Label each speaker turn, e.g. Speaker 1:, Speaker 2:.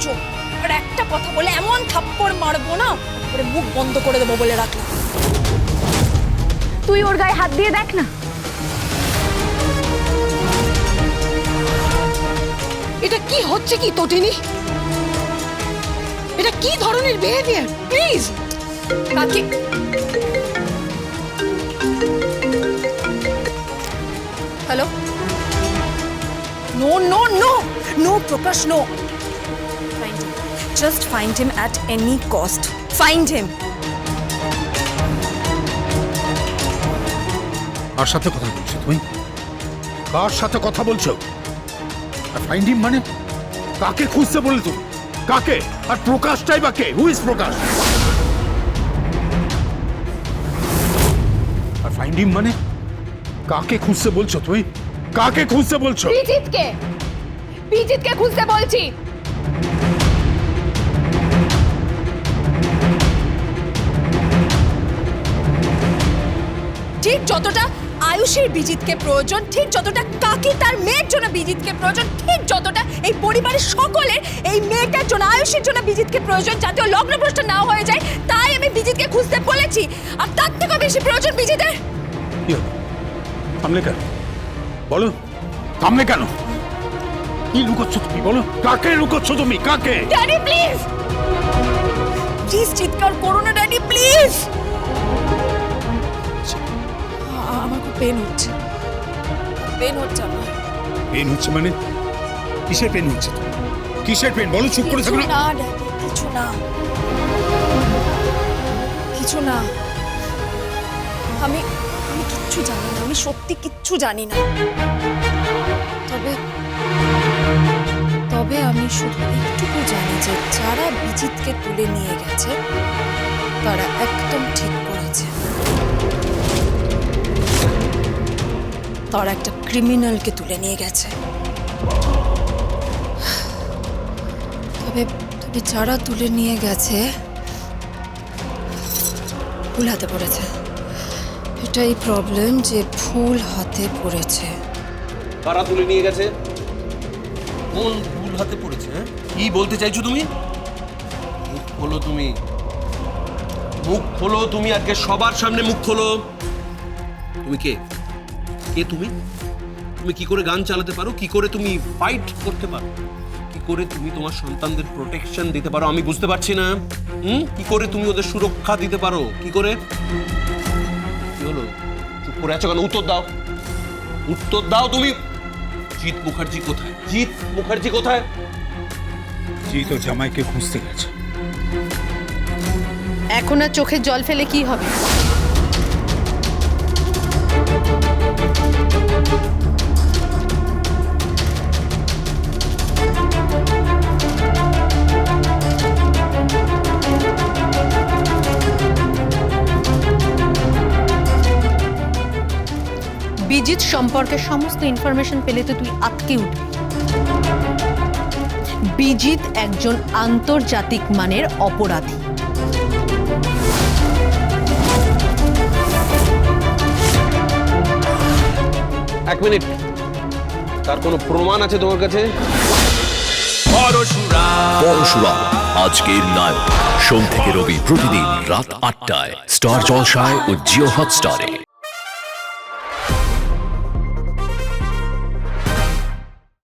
Speaker 1: চোখ, আর একটা কথা বলে এমন থাপ্পড় মারবো না, পরে মুখ বন্ধ করে দেবো বলে রাখলাম।
Speaker 2: তুই ওর গায়ে হাত দিয়ে দেখ না।
Speaker 1: এটা কি হচ্ছে কি তটিনী? এটা কি ধরনের বিহেভিয়ার? প্লিজ কাকে hello? No no no no Prakash, no. Find him. Just find him at any cost. Find him.
Speaker 3: কার সাথে কথা বলছো তুমি? কার সাথে কথা বলছো? আর ফাইন্ড হিম মানে কাকে খুঁজতে বলে তুমি? কাকে? আর প্রকাশটাই বা কে? Who is Prakash? R find him মানে কাকে খুঁজতে বলছো তুমি? কাকে খুঁজতে বলছো?
Speaker 2: বিজিতকে খুঁজতে বলছি।
Speaker 1: ঠিক যতটা আয়ুষের বিজিতকে প্রয়োজন, ঠিক যতটা কাকি তার মেয়ের জন্য বিজিতকে প্রয়োজন, ঠিক যতটা এই পরিবারের সকলের এই মেয়েটার জন্য আয়ুষের জন্য বিজিতকে প্রয়োজন, যাতে ও লগ্নভ্রষ্ট না হয়ে যায়, তাই আমি বিজিতকে খুঁজতে বলেছি। আর তার থেকে বেশি প্রয়োজন বিজিতের।
Speaker 3: কি হলো? থামলে কেন? বলো, থামলে কেন? কি লুকোচ্ছ তুমি? বলো, কাকে লুকোচ্ছ তুমি? কাকে?
Speaker 1: ড্যাডি প্লিজ, প্লিজ চিৎকার করো না ড্যাডি, প্লিজ। আমার খুব পেন হচ্ছে, পেন হচ্ছে আমার।
Speaker 3: পেন হচ্ছে মানে? কিসের পেন হচ্ছে? কিসের পেন? বলো, চুপ করে থাকো না।
Speaker 1: না ড্যাডি, কিছু না, কিছু না। আমি আমি কিচ্ছু জানি না, আমি সত্যি কিচ্ছু জানি না। তবে তবে আমি শুধু এইটুকু জানি যে যারা বিজিতকে তুলে নিয়ে গেছে তারা একদম ঠিক করেছে। তারা একটা ক্রিমিনালকে তুলে নিয়ে গেছে। তবে তবে যারা তুলে নিয়ে গেছে ভুল হাতে পড়েছে। এটাই প্রবলেম, যে ভুল হাতে পড়েছে।
Speaker 4: কারা তুলে নিয়ে গেছে? কোন ভুল হাতে পড়েছে? কি বলতে চাইছো তুমি? মুখ খোলো তুমি, মুখ খোলো তুমি, আজকে সবার সামনে মুখ খোলো। তুমি কে? কে তুমি? তুমি কি করে গান চালাতে পারো? কি করে তুমি ফাইট করতে পারো? কি করে তুমি তোমার সন্তানদের প্রোটেকশন দিতে পারো? আমি বুঝতে পারছি না। কি করে তুমি ওদের সুরক্ষা দিতে পারো? কি করে? কি হলো? চুপ করে আছো কেন? উত্তর দাও, উত্তর দাও তুমি। জিৎ মুখার্জি কোথায়? জিৎ মুখার্জি কোথায়?
Speaker 3: জিৎ তো জামাইকে খুঁজতে গেছে।
Speaker 2: এখন আর চোখের জল ফেলে কি হবে? বিজিত সম্পর্কে সমস্ত ইনফরমেশন পেলে তো তুই আটকে উঠবি। বিজিত একজন আন্তর্জাতিক মানের অপরাধী।
Speaker 4: এক মিনিট, তার কোনো প্রমাণ আছে তোমার কাছে?
Speaker 5: পরশুরাম আজকের নায়ক, সোম থেকে রবি প্রতিদিন রাত ৮টায় স্টার জলসায় ও জিও হটস্টারে।